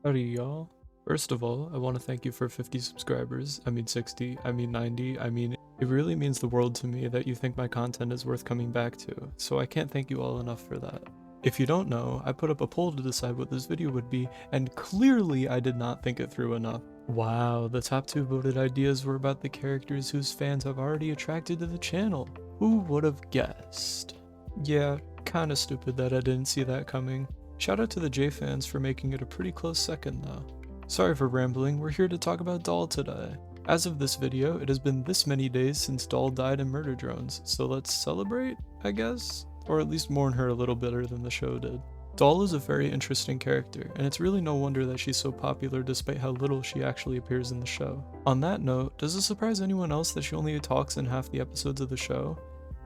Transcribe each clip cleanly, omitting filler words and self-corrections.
Howdy y'all. First of all, I want to thank you for 50 subscribers, I mean 60, I mean 90, it really means the world to me that you think my content is worth coming back to, so I can't thank you all enough for that. If you don't know, I put up a poll to decide what this video would be, and clearly I did not think it through enough. Wow, the top 2 voted ideas were about the characters whose fans have already attracted to the channel. Who would have guessed? Yeah, kinda stupid that I didn't see that coming. Shout out to the J fans for making it a pretty close second though. Sorry for rambling, we're here to talk about Doll today. As of this video, it has been this many days since Doll died in murder drones, so let's celebrate, I guess? Or at least mourn her a little better than the show did. Doll is a very interesting character, and it's really no wonder that she's so popular despite how little she actually appears in the show. On that note, does it surprise anyone else that she only talks in half the episodes of the show?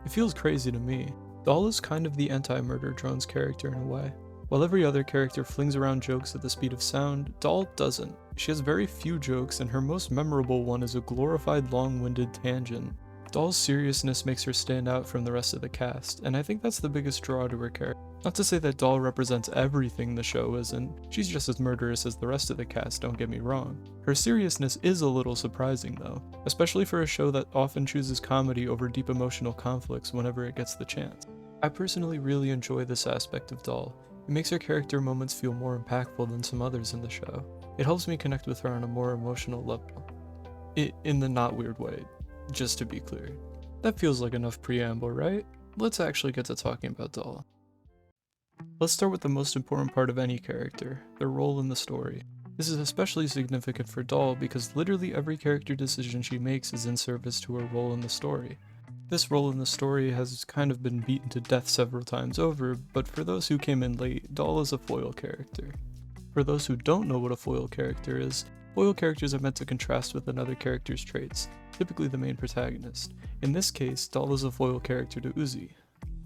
It feels crazy to me. Doll is kind of the anti-murder drones character in a way. While every other character flings around jokes at the speed of sound, Doll doesn't. She has very few jokes, and her most memorable one is a glorified long-winded tangent. Doll's seriousness makes her stand out from the rest of the cast, and I think that's the biggest draw to her character. Not to say that Doll represents everything the show isn't, she's just as murderous as the rest of the cast, don't get me wrong. Her seriousness is a little surprising though, especially for a show that often chooses comedy over deep emotional conflicts whenever it gets the chance. I personally really enjoy this aspect of Doll. It makes her character moments feel more impactful than some others in the show. It helps me connect with her on a more emotional level. In the not weird way, just to be clear. That feels like enough preamble, right? Let's actually get to talking about Doll. Let's start with the most important part of any character, their role in the story. This is especially significant for Doll because literally every character decision she makes is in service to her role in the story. This role in the story has kind of been beaten to death several times over, but for those who came in late, Doll is a foil character. For those who don't know what a foil character is, foil characters are meant to contrast with another character's traits, typically the main protagonist. In this case, Doll is a foil character to Uzi.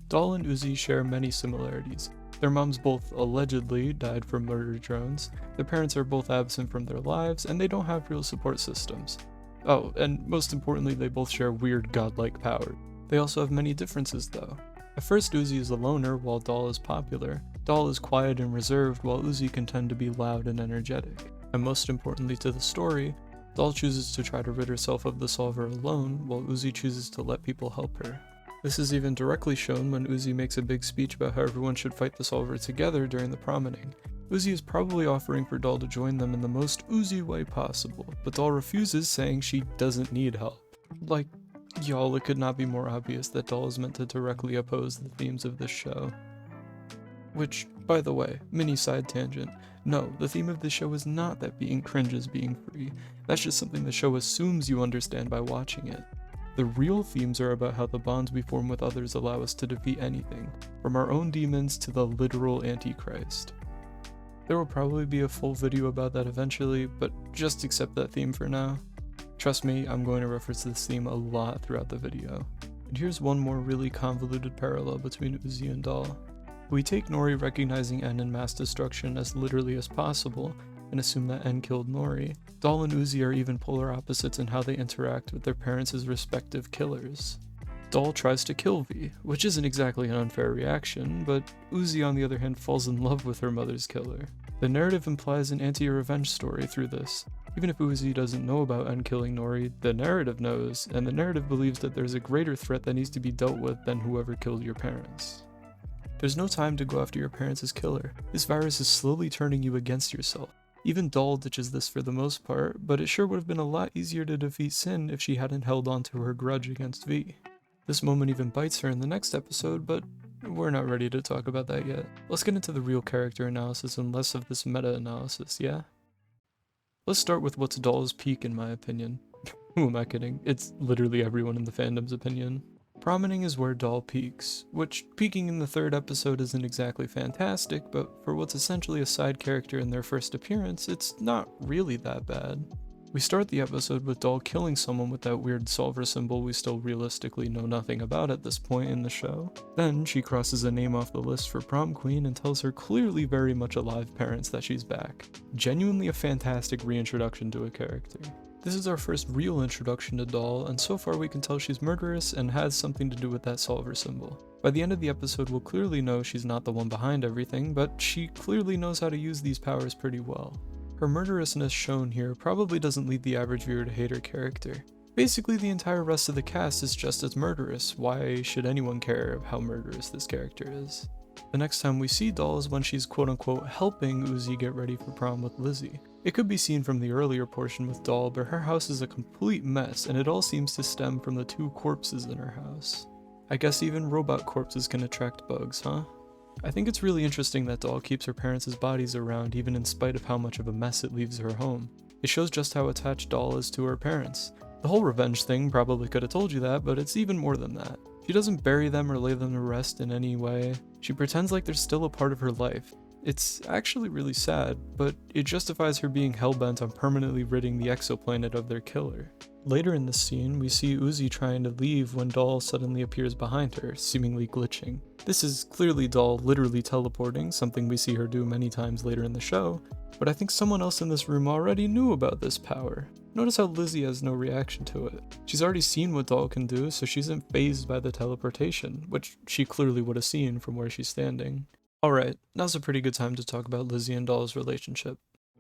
Doll and Uzi share many similarities. Their moms both allegedly died from murder drones, their parents are both absent from their lives, and they don't have real support systems. Oh, and most importantly, they both share weird godlike power. They also have many differences though. At first, Uzi is a loner while Doll is popular. Doll is quiet and reserved while Uzi can tend to be loud and energetic. And most importantly to the story, Doll chooses to try to rid herself of the solver alone while Uzi chooses to let people help her. This is even directly shown when Uzi makes a big speech about how everyone should fight the solver together during the Promening. Uzi is probably offering for Doll to join them in the most Uzi way possible, but Doll refuses, saying she doesn't need help. Like, y'all, it could not be more obvious that Doll is meant to directly oppose the themes of this show. Which, by the way, mini side tangent, no, the theme of this show is not that being cringe is being free. That's just something the show assumes you understand by watching it. The real themes are about how the bonds we form with others allow us to defeat anything, from our own demons to the literal Antichrist. There will probably be a full video about that eventually, but just accept that theme for now. Trust me, I'm going to reference this theme a lot throughout the video. And here's one more really convoluted parallel between Uzi and Doll. We take Nori recognizing N in mass destruction as literally as possible, and assume that N killed Nori. Doll and Uzi are even polar opposites in how they interact with their parents as respective killers. Doll tries to kill V, which isn't exactly an unfair reaction, but Uzi on the other hand falls in love with her mother's killer. The narrative implies an anti-revenge story through this. Even if Uzi doesn't know about N killing Nori, the narrative knows, and the narrative believes that there's a greater threat that needs to be dealt with than whoever killed your parents. There's no time to go after your parents' killer. This virus is slowly turning you against yourself. Even Doll ditches this for the most part, but it sure would have been a lot easier to defeat Sin if she hadn't held on to her grudge against V. This moment even bites her in the next episode, but we're not ready to talk about that yet. Let's get into the real character analysis and less of this meta-analysis, yeah? Let's start with what's Doll's peak in my opinion. Who am I kidding? It's literally everyone in the fandom's opinion. Promening is where Doll peaks, which peaking in the 3rd episode isn't exactly fantastic, but for what's essentially a side character in their first appearance, it's not really that bad. We start the episode with Doll killing someone with that weird solver symbol we still realistically know nothing about at this point in the show. Then she crosses a name off the list for prom queen and tells her clearly very much alive parents that she's back. Genuinely a fantastic reintroduction to a character. This is our first real introduction to Doll, and so far we can tell she's murderous and has something to do with that solver symbol. By the end of the episode we'll clearly know she's not the one behind everything, but she clearly knows how to use these powers pretty well. Her murderousness shown here probably doesn't lead the average viewer to hate her character. Basically, the entire rest of the cast is just as murderous. Why should anyone care how murderous this character is? The next time we see Doll is when she's quote-unquote helping Uzi get ready for prom with Lizzy. It could be seen from the earlier portion with Doll, but her house is a complete mess, and it all seems to stem from the 2 corpses in her house. I guess even robot corpses can attract bugs, huh? I think it's really interesting that Doll keeps her parents' bodies around even in spite of how much of a mess it leaves her home. It shows just how attached Doll is to her parents. The whole revenge thing probably could have told you that, but it's even more than that. She doesn't bury them or lay them to rest in any way. She pretends like they're still a part of her life. It's actually really sad, but it justifies her being hellbent on permanently ridding the exoplanet of their killer. Later in the scene, we see Uzi trying to leave when Doll suddenly appears behind her, seemingly glitching. This is clearly Doll literally teleporting, something we see her do many times later in the show, but I think someone else in this room already knew about this power. Notice how Lizzy has no reaction to it. She's already seen what Doll can do, so she's not fazed by the teleportation, which she clearly would have seen from where she's standing. Alright, now's a pretty good time to talk about Lizzy and Doll's relationship.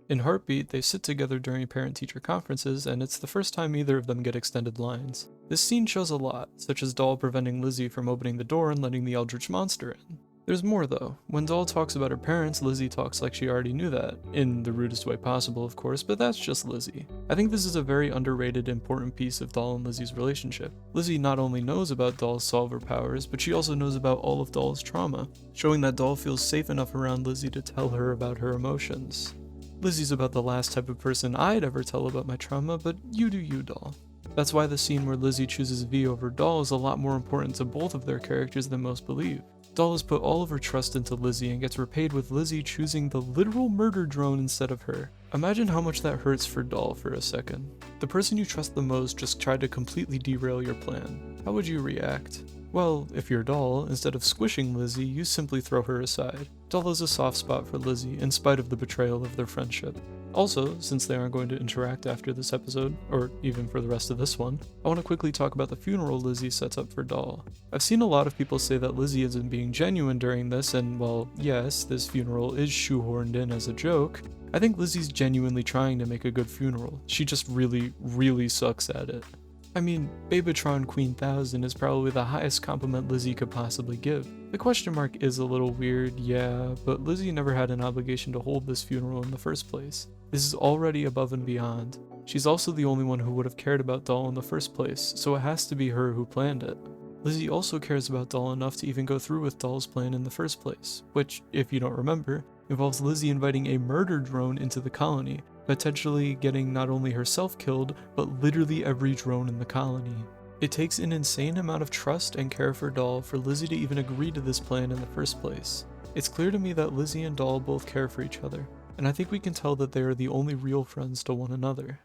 In Heartbeat, they sit together during parent-teacher conferences, and it's the first time either of them get extended lines. This scene shows a lot, such as Doll preventing Lizzy from opening the door and letting the Eldritch monster in. There's more though. When Doll talks about her parents, Lizzy talks like she already knew that, in the rudest way possible of course, but that's just Lizzy. I think this is a very underrated important piece of Doll and Lizzy's relationship. Lizzy not only knows about Doll's solver powers, but she also knows about all of Doll's trauma, showing that Doll feels safe enough around Lizzy to tell her about her emotions. Lizzy's about the last type of person I'd ever tell about my trauma, but you do you, Doll. That's why the scene where Lizzy chooses V over Doll is a lot more important to both of their characters than most believe. Doll has put all of her trust into Lizzy and gets repaid with Lizzy choosing the literal murder drone instead of her. Imagine how much that hurts for Doll for a second. The person you trust the most just tried to completely derail your plan. How would you react? Well, if you're Doll, instead of squishing Lizzy, you simply throw her aside. Doll has a soft spot for Lizzy, in spite of the betrayal of their friendship. Also, since they aren't going to interact after this episode, or even for the rest of this one, I want to quickly talk about the funeral Lizzy sets up for Doll. I've seen a lot of people say that Lizzy isn't being genuine during this, and well, yes, this funeral is shoehorned in as a joke. I think Lizzy's genuinely trying to make a good funeral. She just really sucks at it. I mean, Babytron Queen 1000 is probably the highest compliment Lizzy could possibly give. The question mark is a little weird, yeah, but Lizzy never had an obligation to hold this funeral in the first place. This is already above and beyond. She's also the only one who would have cared about Doll in the first place, so it has to be her who planned it. Lizzy also cares about Doll enough to even go through with Doll's plan in the first place, which, if you don't remember, involves Lizzy inviting a murder drone into the colony, potentially getting not only herself killed, but literally every drone in the colony. It takes an insane amount of trust and care for Doll for Lizzy to even agree to this plan in the first place. It's clear to me that Lizzy and Doll both care for each other, and I think we can tell that they are the only real friends to one another.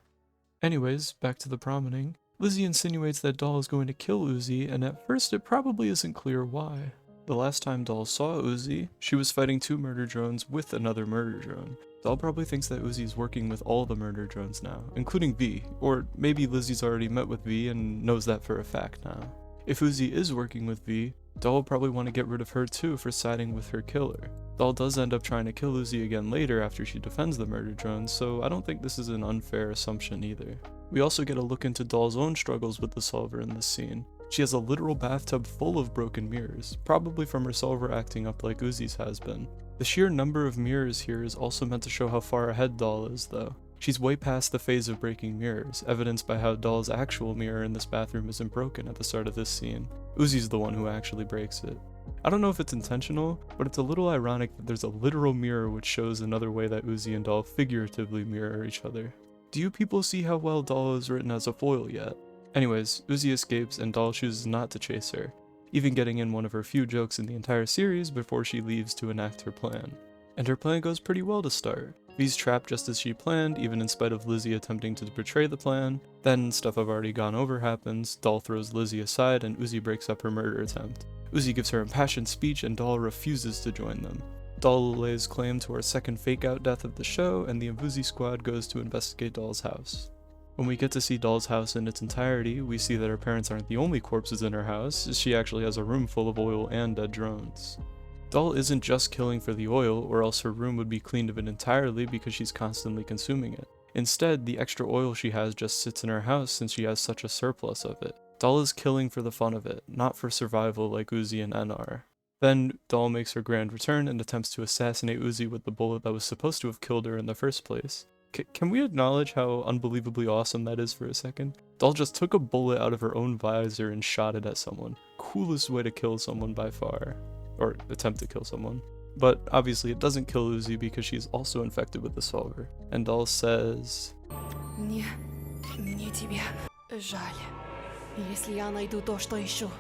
Anyways, back to the promening. Lizzy insinuates that Doll is going to kill Uzi, and at first it probably isn't clear why. The last time Doll saw Uzi, she was fighting 2 murder drones with another murder drone. Doll probably thinks that Uzi is working with all the murder drones now, including V, or maybe Lizzy's already met with V and knows that for a fact now. If Uzi is working with V, Doll will probably want to get rid of her too for siding with her killer. Doll does end up trying to kill Uzi again later after she defends the murder drones, so I don't think this is an unfair assumption either. We also get a look into Doll's own struggles with the solver in this scene. She has a literal bathtub full of broken mirrors, probably from her solver acting up like Uzi's has been. The sheer number of mirrors here is also meant to show how far ahead Doll is though. She's way past the phase of breaking mirrors, evidenced by how Doll's actual mirror in this bathroom isn't broken at the start of this scene. Uzi's the one who actually breaks it. I don't know if it's intentional, but it's a little ironic that there's a literal mirror which shows another way that Uzi and Doll figuratively mirror each other. Do you people see how well Doll is written as a foil yet? Anyways, Uzi escapes and Doll chooses not to chase her, even getting in one of her few jokes in the entire series before she leaves to enact her plan. And her plan goes pretty well to start. V's trapped just as she planned, even in spite of Lizzy attempting to betray the plan. Then, stuff I've already gone over happens, Doll throws Lizzy aside and Uzi breaks up her murder attempt. Uzi gives her impassioned speech and Doll refuses to join them. Doll lays claim to our second fake-out death of the show, and the Mvuzi squad goes to investigate Doll's house. When we get to see Doll's house in its entirety, we see that her parents aren't the only corpses in her house, she actually has a room full of oil and dead drones. Doll isn't just killing for the oil, or else her room would be cleaned of it entirely because she's constantly consuming it. Instead, the extra oil she has just sits in her house since she has such a surplus of it. Doll is killing for the fun of it, not for survival like Uzi and N are. Then, Doll makes her grand return and attempts to assassinate Uzi with the bullet that was supposed to have killed her in the first place. Can we acknowledge how unbelievably awesome that is for a second? Doll just took a bullet out of her own visor and shot it at someone. Coolest way to kill someone by far. Or attempt to kill someone. But obviously it doesn't kill Uzi because she's also infected with the solver. And Doll says... Мне тебя жаль. Если я найду то, что ищу,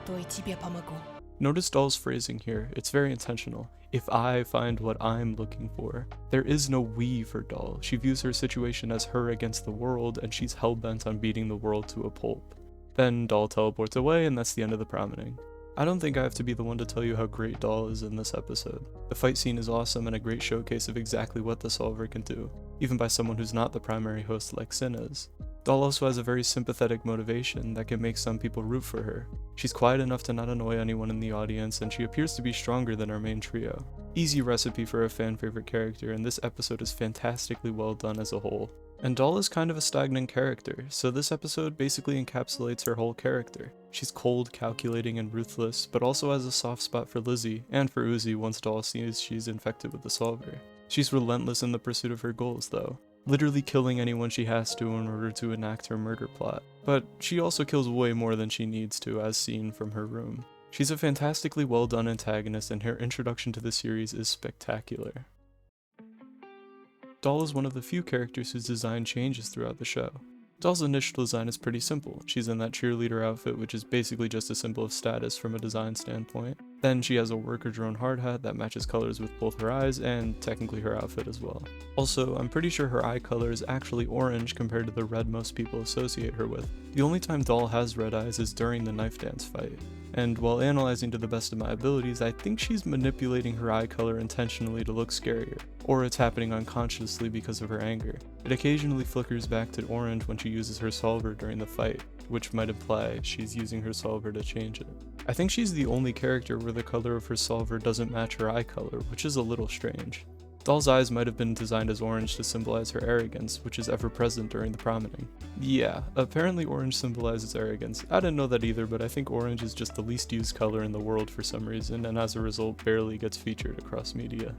то и тебе помогу. Notice Doll's phrasing here, it's very intentional. If I find what I'm looking for. There is no we for Doll. She views her situation as her against the world, and she's hell-bent on beating the world to a pulp. Then Doll teleports away, and that's the end of the promening. I don't think I have to be the one to tell you how great Doll is in this episode. The fight scene is awesome and a great showcase of exactly what the solver can do, even by someone who's not the primary host like Sin is. Doll also has a very sympathetic motivation that can make some people root for her. She's quiet enough to not annoy anyone in the audience, and she appears to be stronger than our main trio. Easy recipe for a fan favorite character, and this episode is fantastically well done as a whole. And Doll is kind of a stagnant character, so this episode basically encapsulates her whole character. She's cold, calculating, and ruthless, but also has a soft spot for Lizzy, and for Uzi once Doll sees she's infected with the solver. She's relentless in the pursuit of her goals though, literally killing anyone she has to in order to enact her murder plot. But she also kills way more than she needs to, as seen from her room. She's a fantastically well done antagonist, and her introduction to the series is spectacular. Doll is one of the few characters whose design changes throughout the show. Doll's initial design is pretty simple. She's in that cheerleader outfit, which is basically just a symbol of status from a design standpoint. Then she has a worker drone hard hat that matches colors with both her eyes and technically her outfit as well. Also, I'm pretty sure her eye color is actually orange compared to the red most people associate her with. The only time Doll has red eyes is during the knife dance fight. And while analyzing to the best of my abilities, I think she's manipulating her eye color intentionally to look scarier, or it's happening unconsciously because of her anger. It occasionally flickers back to orange when she uses her solver during the fight, which might imply she's using her solver to change it. I think she's the only character where the color of her solver doesn't match her eye color, which is a little strange. Doll's eyes might have been designed as orange to symbolize her arrogance, which is ever present during the promening. Yeah, apparently orange symbolizes arrogance. I didn't know that either, but I think orange is just the least used color in the world for some reason, and as a result barely gets featured across media.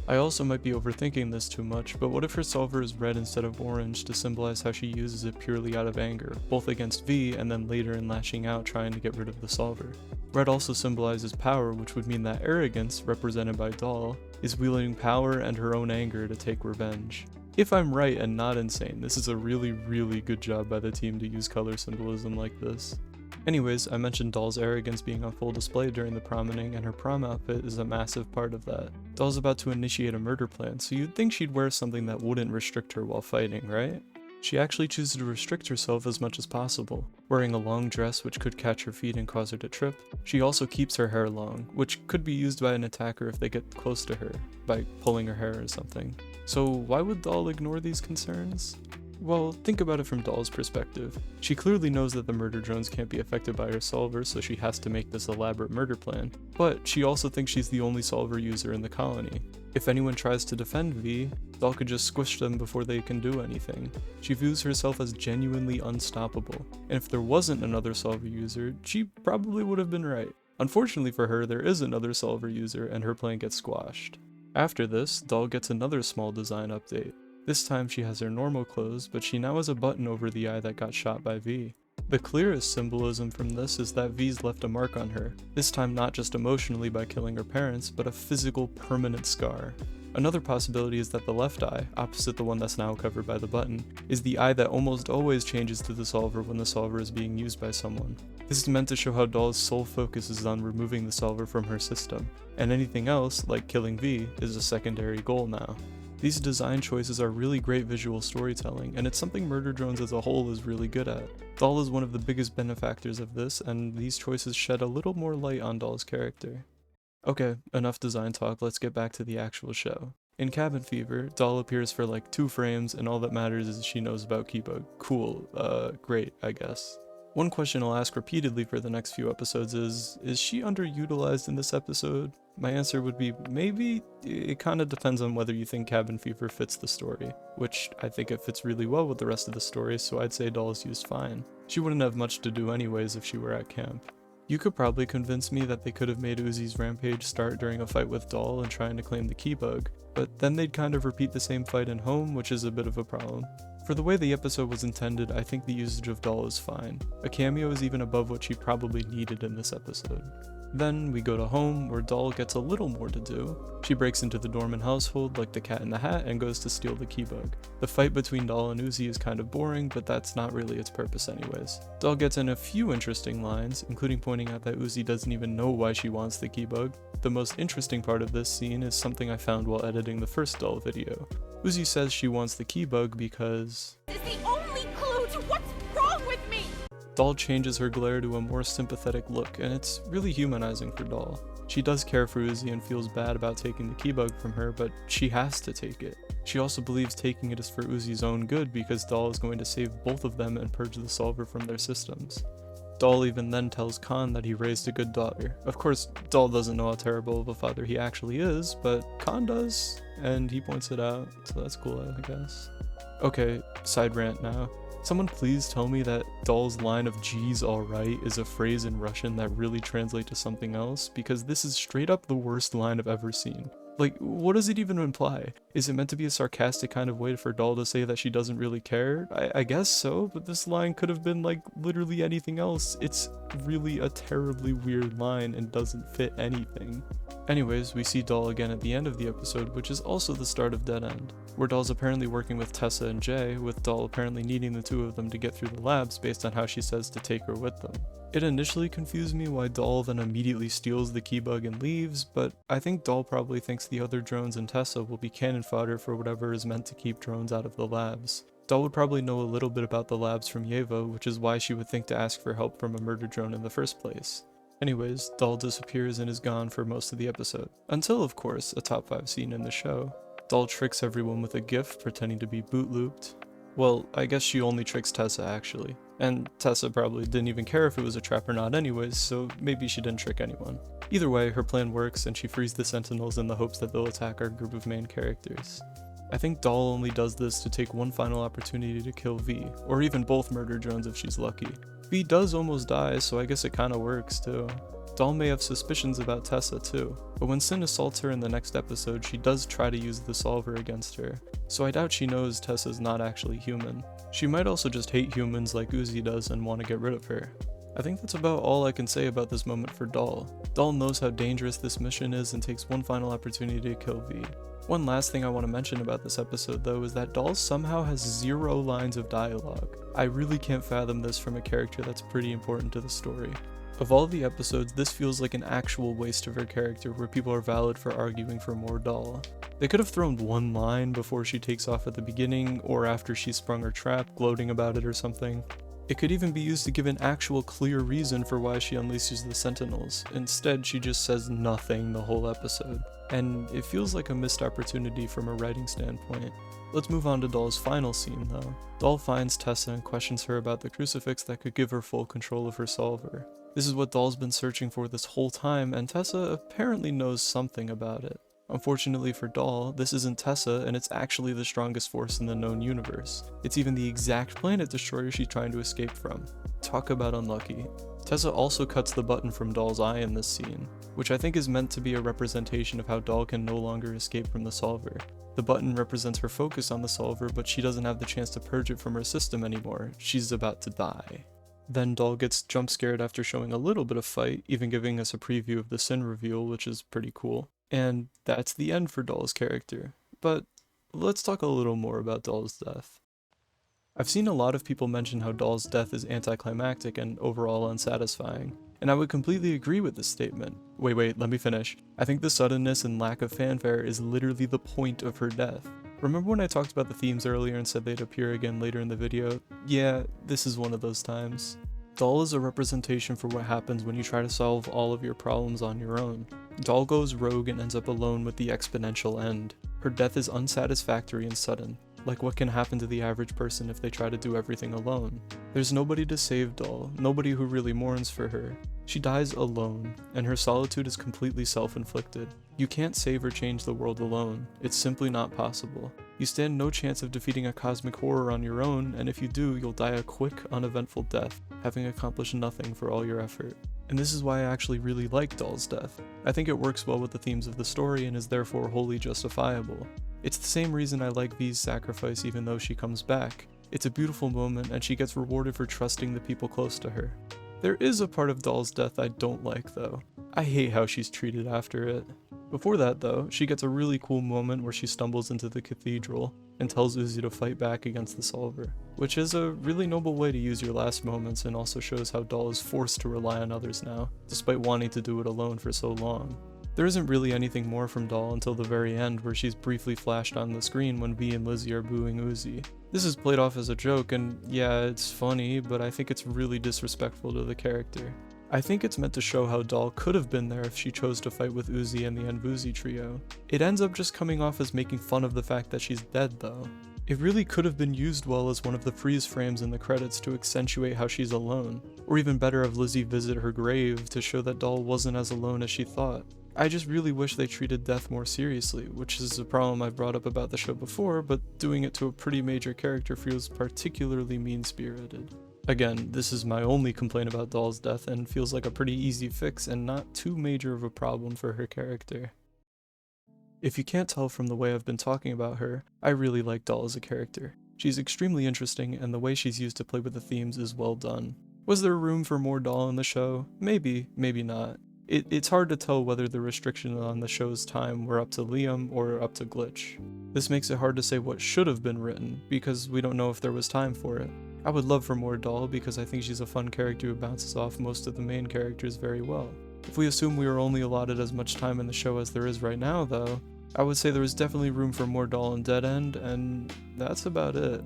I also might be overthinking this too much, but what if her solver is red instead of orange to symbolize how she uses it purely out of anger, both against V and then later in lashing out trying to get rid of the solver? Red also symbolizes power, which would mean that arrogance, represented by Doll, is wielding power and her own anger to take revenge. If I'm right and not insane, this is a really good job by the team to use color symbolism like this. Anyways, I mentioned Doll's arrogance being on full display during the promening, and her prom outfit is a massive part of that. Doll's about to initiate a murder plan, so you'd think she'd wear something that wouldn't restrict her while fighting, right? She actually chooses to restrict herself as much as possible, wearing a long dress which could catch her feet and cause her to trip. She also keeps her hair long, which could be used by an attacker if they get close to her, by pulling her hair or something. So why would Doll ignore these concerns? Well, think about it from Doll's perspective. She clearly knows that the murder drones can't be affected by her solver, so she has to make this elaborate murder plan. But she also thinks she's the only solver user in the colony. If anyone tries to defend V, Doll could just squish them before they can do anything. She views herself as genuinely unstoppable, and if there wasn't another solver user, she probably would have been right. Unfortunately for her, there is another solver user and her plan gets squashed. After this, Doll gets another small design update. This time she has her normal clothes, but she now has a button over the eye that got shot by V. The clearest symbolism from this is that V's left a mark on her, this time not just emotionally by killing her parents, but a physical permanent scar. Another possibility is that the left eye, opposite the one that's now covered by the button, is the eye that almost always changes to the solver when the solver is being used by someone. This is meant to show how Doll's sole focus is on removing the solver from her system, and anything else, like killing V, is a secondary goal now. These design choices are really great visual storytelling, and it's something Murder Drones as a whole is really good at. Doll is one of the biggest benefactors of this, and these choices shed a little more light on Doll's character. Okay, enough design talk, let's get back to the actual show. In Cabin Fever, Doll appears for like 2 frames, and all that matters is she knows about Keybook. Cool, great, I guess. One question I'll ask repeatedly for the next few episodes is she underutilized in this episode? My answer would be maybe. It kinda depends on whether you think cabin fever fits the story, which I think it fits really well with the rest of the story, so I'd say Doll is used fine. She wouldn't have much to do anyways if she were at camp. You could probably convince me that they could have made Uzi's rampage start during a fight with Doll and trying to claim the key bug, but then they'd kind of repeat the same fight in home, which is a bit of a problem. For the way the episode was intended, I think the usage of Doll is fine. A cameo is even above what she probably needed in this episode. Then we go to home, where Doll gets a little more to do. She breaks into the Dorman household like the Cat in the Hat and goes to steal the key bug. The fight between Doll and Uzi is kind of boring, but that's not really its purpose anyways. Doll gets in a few interesting lines, including pointing out that Uzi doesn't even know why she wants the key bug. The most interesting part of this scene is something I found while editing the first Doll video. Uzi says she wants the key bug because Is the only clue to what's wrong with me! Doll changes her glare to a more sympathetic look, and it's really humanizing for Doll. She does care for Uzi and feels bad about taking the key bug from her, but she has to take it. She also believes taking it is for Uzi's own good because Doll is going to save both of them and purge the solver from their systems. Doll even then tells Khan that he raised a good daughter. Of course, Doll doesn't know how terrible of a father he actually is, but Khan does, and he points it out, so that's cool, I guess. Okay, side rant now. Someone please tell me that Doll's line of "Geez, alright" is a phrase in Russian that really translates to something else, because this is straight up the worst line I've ever seen. Like, what does it even imply? Is it meant to be a sarcastic kind of way for Doll to say that she doesn't really care? I guess so, but this line could have been like literally anything else. It's really a terribly weird line and doesn't fit anything. Anyways, we see Doll again at the end of the episode, which is also the start of Dead End, where Doll's apparently working with Tessa and Jay, with Doll apparently needing the two of them to get through the labs based on how she says to take her with them. It initially confused me why Doll then immediately steals the key bug and leaves, but I think Doll probably thinks the other drones and Tessa will be cannon fodder for whatever is meant to keep drones out of the labs. Doll would probably know a little bit about the labs from Yeva, which is why she would think to ask for help from a murder drone in the first place. Anyways, Doll disappears and is gone for most of the episode. Until, of course, a top 5 scene in the show. Doll tricks everyone with a gift, pretending to be boot looped. Well, I guess she only tricks Tessa actually. And Tessa probably didn't even care if it was a trap or not anyways, so maybe she didn't trick anyone. Either way, her plan works and she frees the Sentinels in the hopes that they'll attack our group of main characters. I think Doll only does this to take one final opportunity to kill V, or even both murder drones if she's lucky. V does almost die, so I guess it kinda works too. Doll may have suspicions about Tessa too, but when Sin assaults her in the next episode, she does try to use the solver against her, so I doubt she knows Tessa's not actually human. She might also just hate humans like Uzi does and want to get rid of her. I think that's about all I can say about this moment for Doll. Doll knows how dangerous this mission is and takes one final opportunity to kill V. One last thing I want to mention about this episode though is that Doll somehow has 0 lines of dialogue. I really can't fathom this from a character that's pretty important to the story. Of all the episodes, this feels like an actual waste of her character where people are valid for arguing for more Doll. They could have thrown one line before she takes off at the beginning, or after she sprung her trap, gloating about it or something. It could even be used to give an actual clear reason for why she unleashes the Sentinels. Instead, she just says nothing the whole episode. And it feels like a missed opportunity from a writing standpoint. Let's move on to Doll's final scene though. Doll finds Tessa and questions her about the crucifix that could give her full control of her solver. This is what Doll's been searching for this whole time, and Tessa apparently knows something about it. Unfortunately for Doll, this isn't Tessa, and it's actually the strongest force in the known universe. It's even the exact planet destroyer she's trying to escape from. Talk about unlucky. Tessa also cuts the button from Doll's eye in this scene, which I think is meant to be a representation of how Doll can no longer escape from the solver. The button represents her focus on the solver, but she doesn't have the chance to purge it from her system anymore. She's about to die. Then Doll gets jump scared after showing a little bit of fight, even giving us a preview of the Sin reveal, which is pretty cool. And that's the end for Doll's character. But let's talk a little more about Doll's death. I've seen a lot of people mention how Doll's death is anticlimactic and overall unsatisfying, and I would completely agree with this statement. Wait, let me finish. I think the suddenness and lack of fanfare is literally the point of her death. Remember when I talked about the themes earlier and said they'd appear again later in the video? Yeah, this is one of those times. Doll is a representation for what happens when you try to solve all of your problems on your own. Doll goes rogue and ends up alone with the exponential end. Her death is unsatisfactory and sudden. like what can happen to the average person if they try to do everything alone. There's nobody to save Doll, nobody who really mourns for her. She dies alone, and her solitude is completely self-inflicted. You can't save or change the world alone, it's simply not possible. You stand no chance of defeating a cosmic horror on your own, and if you do, you'll die a quick, uneventful death, having accomplished nothing for all your effort. And this is why I actually really like Doll's death. I think it works well with the themes of the story and is therefore wholly justifiable. It's the same reason I like V's sacrifice even though she comes back. It's a beautiful moment and she gets rewarded for trusting the people close to her. There is a part of Doll's death I don't like though. I hate how she's treated after it. Before that though, she gets a really cool moment where she stumbles into the cathedral and tells Uzi to fight back against the Solver, which is a really noble way to use your last moments and also shows how Doll is forced to rely on others now, despite wanting to do it alone for so long. There isn't really anything more from Doll until the very end where she's briefly flashed on the screen when V and Lizzy are booing Uzi. This is played off as a joke and yeah, it's funny, but I think it's really disrespectful to the character. I think it's meant to show how Doll could have been there if she chose to fight with Uzi and the Envuzi trio. It ends up just coming off as making fun of the fact that she's dead though. It really could have been used well as one of the freeze frames in the credits to accentuate how she's alone, or even better have Lizzy visit her grave to show that Doll wasn't as alone as she thought. I just really wish they treated death more seriously, which is a problem I've brought up about the show before, but doing it to a pretty major character feels particularly mean-spirited. Again, this is my only complaint about Doll's death and feels like a pretty easy fix and not too major of a problem for her character. If you can't tell from the way I've been talking about her, I really like Doll as a character. She's extremely interesting and the way she's used to play with the themes is well done. Was there room for more Doll in the show? Maybe, maybe not. It's hard to tell whether the restrictions on the show's time were up to Liam or up to Glitch. This makes it hard to say what should have been written, because we don't know if there was time for it. I would love for more Doll because I think she's a fun character who bounces off most of the main characters very well. If we assume we were only allotted as much time in the show as there is right now though, I would say there was definitely room for more Doll in Dead End, and that's about it.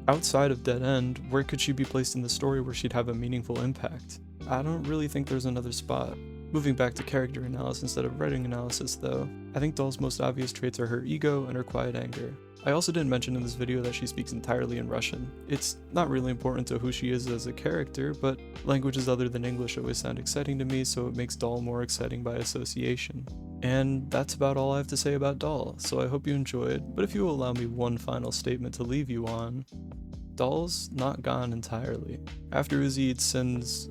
Outside of Dead End, where could she be placed in the story where she'd have a meaningful impact? I don't really think there's another spot. Moving back to character analysis instead of writing analysis though, I think Doll's most obvious traits are her ego and her quiet anger. I also didn't mention in this video that she speaks entirely in Russian. It's not really important to who she is as a character, but languages other than English always sound exciting to me, so it makes Doll more exciting by association. And that's about all I have to say about Doll, so I hope you enjoyed, but if you will allow me one final statement to leave you on, Doll's not gone entirely. After Uzi eats Sin's,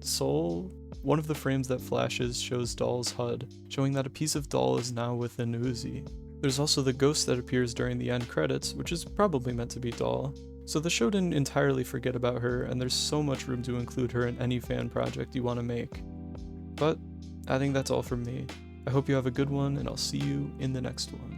soul, one of the frames that flashes shows Doll's HUD, showing that a piece of Doll is now within Uzi. There's also the ghost that appears during the end credits, which is probably meant to be Doll. So the show didn't entirely forget about her, and there's so much room to include her in any fan project you want to make. But I think that's all from me. I hope you have a good one, and I'll see you in the next one.